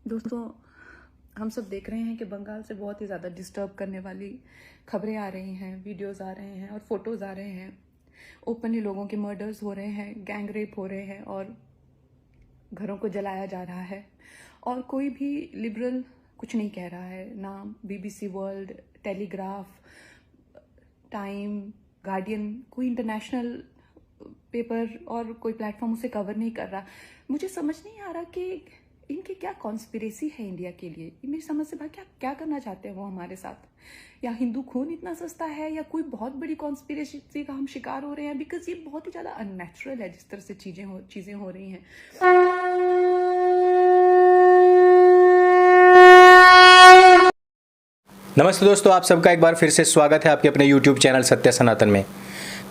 दोस्तों, हम सब देख रहे हैं कि बंगाल से बहुत ही ज़्यादा डिस्टर्ब करने वाली खबरें आ रही हैं, वीडियोस आ रहे हैं और फोटोज़ आ रहे हैं। ओपनली लोगों के मर्डर्स हो रहे हैं, गैंग रेप हो रहे हैं और घरों को जलाया जा रहा है। और कोई भी लिबरल कुछ नहीं कह रहा है, ना BBC world, telegraph, time, guardian, कोई इंटरनेशनल पेपर और कोई प्लेटफॉर्म उसे कवर नहीं कर रहा। मुझे समझ नहीं आ रहा कि इनकी क्या कॉन्स्पिरेसी है इंडिया के लिए। मेरी समझ से बाहर क्या क्या करना चाहते हैं वो हमारे साथ। या हिंदू खून इतना सस्ता है या कोई बहुत बड़ी कॉन्स्पिरेसी का हम शिकार हो रहे हैं। बिकॉज ये बहुत ही ज़्यादा अननेचुरल है जिस तरह से चीज़ें हो रही हैं। नमस्ते दोस्तों, आप सबका एक बार फिर से स्वागत है आपके अपने YouTube चैनल सत्य सनातन में।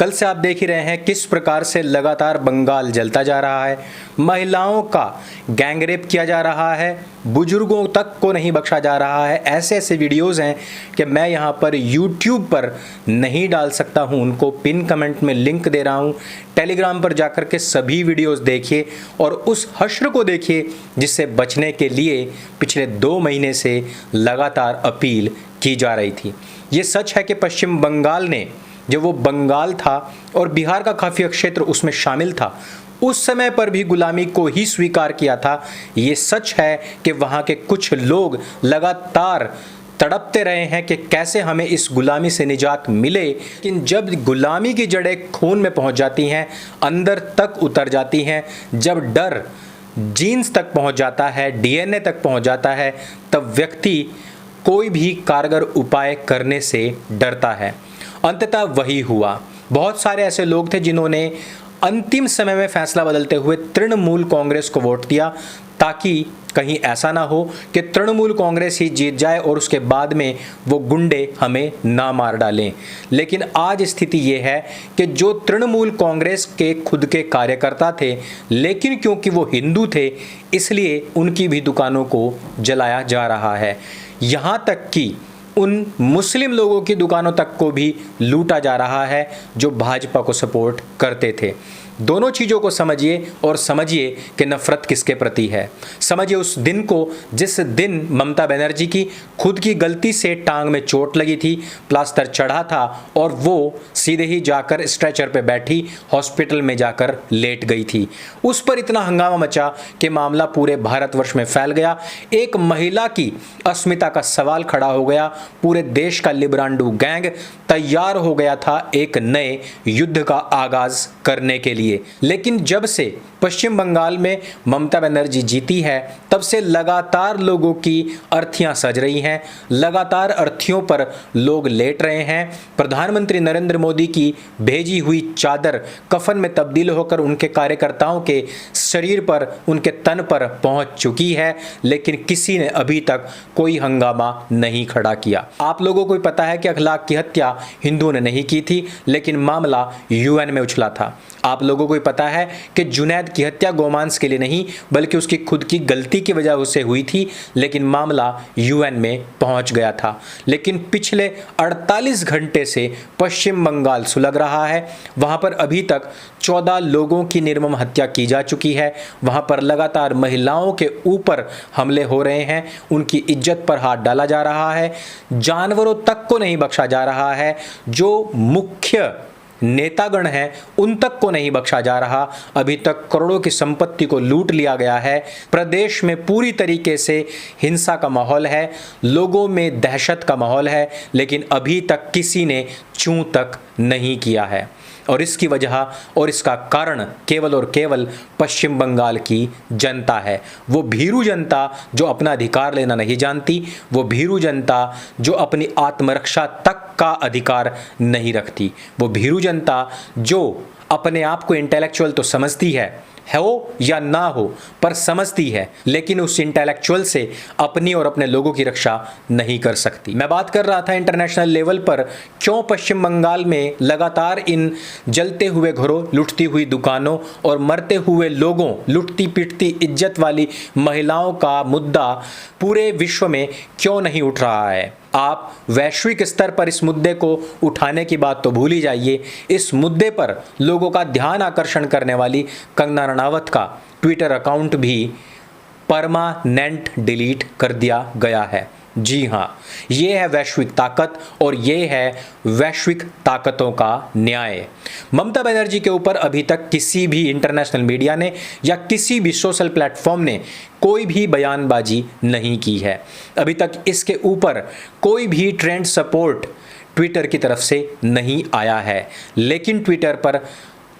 कल से आप देख ही रहे हैं किस प्रकार से लगातार बंगाल जलता जा रहा है, महिलाओं का गैंग रेप किया जा रहा है, बुजुर्गों तक को नहीं बख्शा जा रहा है। ऐसे ऐसे वीडियोस हैं कि मैं यहाँ पर YouTube पर नहीं डाल सकता हूँ, उनको पिन कमेंट में लिंक दे रहा हूँ। टेलीग्राम पर जाकर के सभी वीडियोस देखिए और उस हश्र को देखिए जिससे बचने के लिए पिछले 2 महीने से लगातार अपील की जा रही थी। ये सच है कि पश्चिम बंगाल ने, जब वो बंगाल था और बिहार का काफ़ी क्षेत्र उसमें शामिल था, उस समय पर भी गुलामी को ही स्वीकार किया था। ये सच है कि वहाँ के कुछ लोग लगातार तड़पते रहे हैं कि कैसे हमें इस गुलामी से निजात मिले। लेकिन जब गुलामी की जड़ें खून में पहुँच जाती हैं, अंदर तक उतर जाती हैं, जब डर जीन्स तक पहुँच जाता है, DNA तक पहुँच जाता है, तब व्यक्ति कोई भी कारगर उपाय करने से डरता है। अंततः वही हुआ। बहुत सारे ऐसे लोग थे जिन्होंने अंतिम समय में फैसला बदलते हुए तृणमूल कांग्रेस को वोट दिया, ताकि कहीं ऐसा ना हो कि तृणमूल कांग्रेस ही जीत जाए और उसके बाद में वो गुंडे हमें ना मार डालें। लेकिन आज स्थिति ये है कि जो तृणमूल कांग्रेस के खुद के कार्यकर्ता थे, लेकिन क्योंकि वो हिंदू थे, इसलिए उनकी भी दुकानों को जलाया जा रहा है। यहाँ तक कि उन मुस्लिम लोगों की दुकानों तक को भी लूटा जा रहा है जो भाजपा को सपोर्ट करते थे। दोनों चीज़ों को समझिए और समझिए कि नफरत किसके प्रति है। समझिए उस दिन को जिस दिन ममता बनर्जी की खुद की गलती से टांग में चोट लगी थी, प्लास्टर चढ़ा था और वो सीधे ही जाकर स्ट्रेचर पे बैठी हॉस्पिटल में जाकर लेट गई थी। उस पर इतना हंगामा मचा कि मामला पूरे भारतवर्ष में फैल गया। एक महिला की अस्मिता का सवाल खड़ा हो गया। पूरे देश का लिब्रांडू गैंग तैयार हो गया था एक नए युद्ध का आगाज करने के लिए। लेकिन जब से पश्चिम बंगाल में ममता बनर्जी जीती है, तब से लगातार लोगों की अर्थियां सज रही हैं, लगातार अर्थियों पर लोग लेट रहे हैं। प्रधानमंत्री नरेंद्र मोदी की भेजी हुई चादर कफन में तब्दील होकर उनके कार्यकर्ताओं के शरीर पर, उनके तन पर पहुंच चुकी है, लेकिन किसी ने अभी तक कोई हंगामा नहीं खड़ा किया। आप लोगों को पता है कि अखलाक की हत्या हिंदुओं ने नहीं की थी, लेकिन मामला UN में उछला था। आप लोगों को पता है कि जुनैद की हत्या गोमांस के लिए नहीं, बल्कि उसकी खुद की गलती की वजह से हुई थी, लेकिन मामला UN में पहुंच गया था। लेकिन पिछले 48 घंटे से पश्चिम बंगाल सुलग रहा है। वहां पर अभी तक 14 लोगों की निर्मम हत्या की जा चुकी है। वहां पर लगातार महिलाओं के ऊपर हमले हो रहे हैं, उनकी इज्जत पर हाथ डाला जा रहा है, जानवरों तक को नहीं बख्शा जा रहा है। जो मुख्य नेतागण हैं उन तक को नहीं बख्शा जा रहा। अभी तक करोड़ों की संपत्ति को लूट लिया गया है। प्रदेश में पूरी तरीके से हिंसा का माहौल है, लोगों में दहशत का माहौल है, लेकिन अभी तक किसी ने चूं तक नहीं किया है। और इसकी वजह और इसका कारण केवल और केवल पश्चिम बंगाल की जनता है। वो भीरू जनता जो अपना अधिकार लेना नहीं जानती, वो भीरू जनता जो अपनी आत्मरक्षा तक का अधिकार नहीं रखती, वो भीरू जनता जो अपने आप को इंटेलेक्चुअल तो समझती है, हो या ना हो, पर समझती है, लेकिन उस इंटेलेक्चुअल से अपनी और अपने लोगों की रक्षा नहीं कर सकती। मैं बात कर रहा था इंटरनेशनल लेवल पर क्यों पश्चिम बंगाल में लगातार इन जलते हुए घरों, लुटती हुई दुकानों और मरते हुए लोगों, लुटती पिटती इज्जत वाली महिलाओं का मुद्दा पूरे विश्व में क्यों नहीं उठ रहा है। आप वैश्विक स्तर पर इस मुद्दे को उठाने की बात तो भूल ही जाइए। इस मुद्दे पर लोगों का ध्यान आकर्षण करने वाली कंगना रनावत का ट्विटर अकाउंट भी परमानेंट डिलीट कर दिया गया है। जी हाँ, ये है वैश्विक ताकत और ये है वैश्विक ताकतों का न्याय। ममता बनर्जी के ऊपर अभी तक किसी भी इंटरनेशनल मीडिया ने या किसी भी सोशल प्लेटफॉर्म ने कोई भी बयानबाजी नहीं की है। अभी तक इसके ऊपर कोई भी ट्रेंड सपोर्ट ट्विटर की तरफ से नहीं आया है, लेकिन ट्विटर पर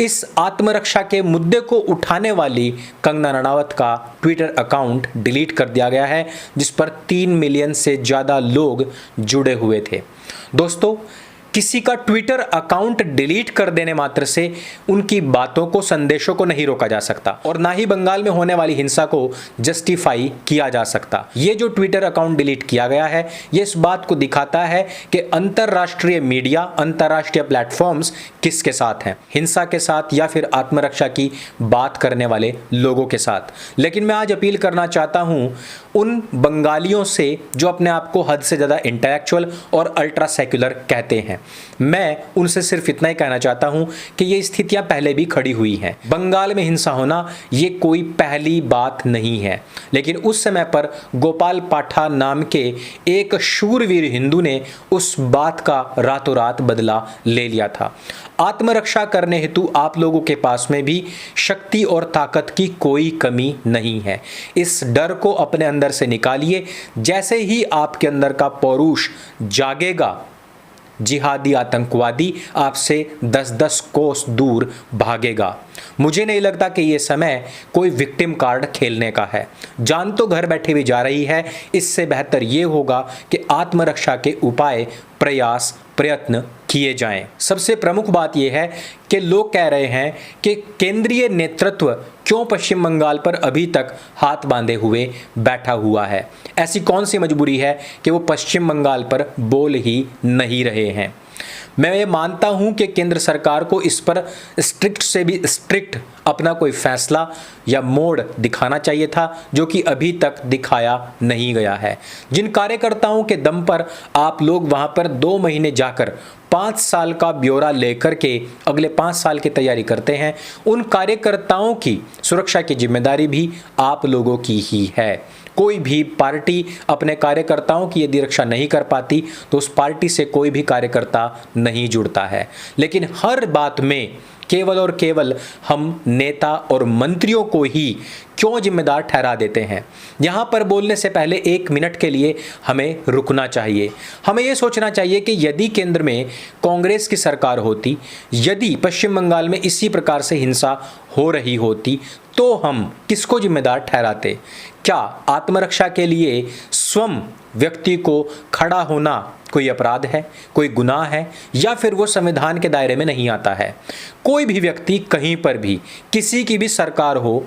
इस आत्मरक्षा के मुद्दे को उठाने वाली कंगना रणावत का ट्विटर अकाउंट डिलीट कर दिया गया है, जिस पर 3 मिलियन से ज़्यादा लोग जुड़े हुए थे। दोस्तों, किसी का ट्विटर अकाउंट डिलीट कर देने मात्र से उनकी बातों को, संदेशों को नहीं रोका जा सकता और ना ही बंगाल में होने वाली हिंसा को जस्टिफाई किया जा सकता। ये जो ट्विटर अकाउंट डिलीट किया गया है, ये इस बात को दिखाता है कि अंतर्राष्ट्रीय मीडिया, अंतर्राष्ट्रीय प्लेटफॉर्म्स किसके साथ हैं, हिंसा के साथ या फिर आत्मरक्षा की बात करने वाले लोगों के साथ। लेकिन मैं आज अपील करना चाहता हूं उन बंगालियों से जो अपने आप को हद से ज़्यादा इंटेलेक्चुअल और अल्ट्रा सेक्युलर कहते हैं। मैं उनसे सिर्फ इतना ही कहना चाहता हूं कि ये स्थितियां पहले भी खड़ी हुई हैं। बंगाल में हिंसा होना ये कोई पहली बात नहीं है, लेकिन उस समय पर गोपाल पाठा नाम के एक शूरवीर हिंदू ने उस बात का रातों रात बदला ले लिया था। आत्मरक्षा करने हेतु आप लोगों के पास में भी शक्ति और ताकत की कोई कमी नहीं है। इस डर को अपने अंदर से निकालिए। जैसे ही आपके अंदर का पौरुष जागेगा, जिहादी आतंकवादी आपसे 10-10 कोस दूर भागेगा। मुझे नहीं लगता कि ये समय कोई विक्टिम कार्ड खेलने का है। जान तो घर बैठे भी जा रही है। इससे बेहतर ये होगा कि आत्मरक्षा के उपाय, प्रयास, प्रयत्न किए जाएं। सबसे प्रमुख बात यह है कि लोग कह रहे हैं कि केंद्रीय नेतृत्व क्यों पश्चिम बंगाल पर अभी तक हाथ बांधे हुए बैठा हुआ है। ऐसी कौन सी मजबूरी है कि वो पश्चिम बंगाल पर बोल ही नहीं रहे हैं। मैं ये मानता हूं कि केंद्र सरकार को इस पर स्ट्रिक्ट से भी स्ट्रिक्ट अपना कोई फैसला या मोड़ दिखाना चाहिए था, जो कि अभी तक दिखाया नहीं गया है। जिन कार्यकर्ताओं के दम पर आप लोग वहां पर 2 महीने जाकर 5 साल का ब्यौरा लेकर के अगले 5 साल की तैयारी करते हैं, उन कार्यकर्ताओं की सुरक्षा की जिम्मेदारी भी आप लोगों की ही है। कोई भी पार्टी अपने कार्यकर्ताओं की यदि रक्षा नहीं कर पाती तो उस पार्टी से कोई भी कार्यकर्ता नहीं जुड़ता है। लेकिन हर बात में केवल और केवल हम नेता और मंत्रियों को ही क्यों जिम्मेदार ठहरा देते हैं। यहाँ पर बोलने से पहले 1 मिनट के लिए हमें रुकना चाहिए। हमें ये सोचना चाहिए कि यदि केंद्र में कांग्रेस की सरकार होती, यदि पश्चिम बंगाल में इसी प्रकार से हिंसा हो रही होती, तो हम किसको जिम्मेदार ठहराते। क्या आत्मरक्षा के लिए स्वयं व्यक्ति को खड़ा होना कोई अपराध है, कोई गुनाह है, या फिर वो संविधान के दायरे में नहीं आता है। कोई भी व्यक्ति कहीं पर भी, किसी की भी सरकार हो,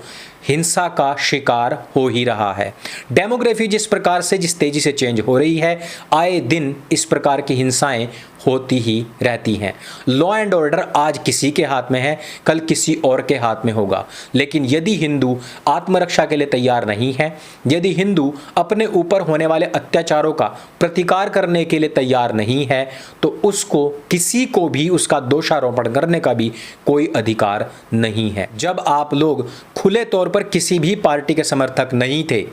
हिंसा का शिकार हो ही रहा है। डेमोग्राफी जिस प्रकार से, जिस तेजी से चेंज हो रही है, आए दिन इस प्रकार की हिंसाएं होती ही रहती हैं। लॉ एंड ऑर्डर आज किसी के हाथ में है, कल किसी और के हाथ में होगा। लेकिन यदि हिंदू आत्मरक्षा के लिए तैयार नहीं है, यदि हिंदू अपने ऊपर होने वाले अत्याचारों का प्रतिकार करने के लिए तैयार नहीं है, तो उसको, किसी को भी उसका दोषारोपण करने का भी कोई अधिकार नहीं है। जब आप लोग खुले तौर पर किसी भी पार्टी के समर्थक नहीं थे,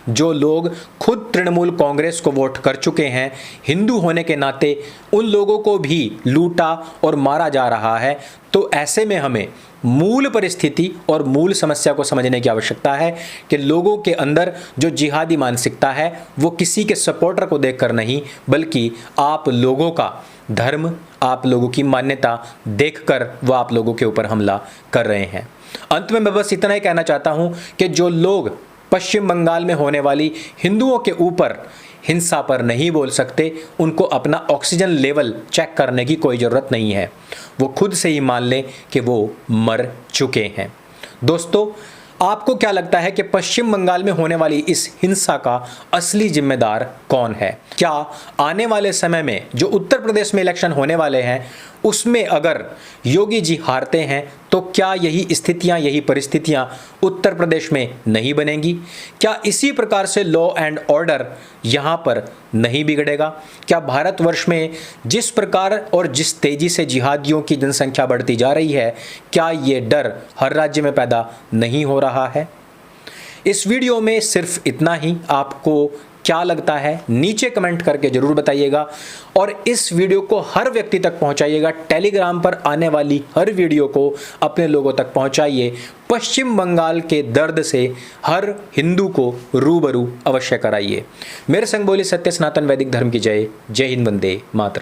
जो लोग खुद तृणमूल कांग्रेस को वोट कर चुके हैं, हिंदू होने के नाते उन लोगों को भी लूटा और मारा जा रहा है, तो ऐसे में हमें मूल परिस्थिति और मूल समस्या को समझने की आवश्यकता है कि लोगों के अंदर जो जिहादी मानसिकता है वो किसी के सपोर्टर को देखकर नहीं, बल्कि आप लोगों का धर्म, आप लोगों की मान्यता देखकर वो आप लोगों के ऊपर हमला कर रहे हैं। अंत में मैं बस इतना ही कहना चाहता हूं कि जो लोग पश्चिम बंगाल में होने वाली हिंदुओं के ऊपर हिंसा पर नहीं बोल सकते, उनको अपना ऑक्सीजन लेवल चेक करने की कोई ज़रूरत नहीं है। वो खुद से ही मान लें कि वो मर चुके हैं। दोस्तों, आपको क्या लगता है कि पश्चिम बंगाल में होने वाली इस हिंसा का असली जिम्मेदार कौन है? क्या आने वाले समय में जो उत्तर प्रदेश में इलेक्शन होने वाले हैं, उसमें अगर योगी जी हारते हैं तो क्या यही स्थितियां, यही परिस्थितियां उत्तर प्रदेश में नहीं बनेंगी? क्या इसी प्रकार से लॉ एंड ऑर्डर यहाँ पर नहीं बिगड़ेगा? क्या भारतवर्ष में जिस प्रकार और जिस तेजी से जिहादियों की जनसंख्या बढ़ती जा रही है, क्या ये डर हर राज्य में पैदा नहीं हो रहा है? इस वीडियो में सिर्फ इतना ही। आपको क्या लगता है नीचे कमेंट करके जरूर बताइएगा और इस वीडियो को हर व्यक्ति तक पहुंचाइएगा। टेलीग्राम पर आने वाली हर वीडियो को अपने लोगों तक पहुंचाइए। पश्चिम बंगाल के दर्द से हर हिंदू को रूबरू अवश्य कराइए। मेरे संग बोले सत्य सनातन वैदिक धर्म की जय। जय हिंद, वंदे मातरम।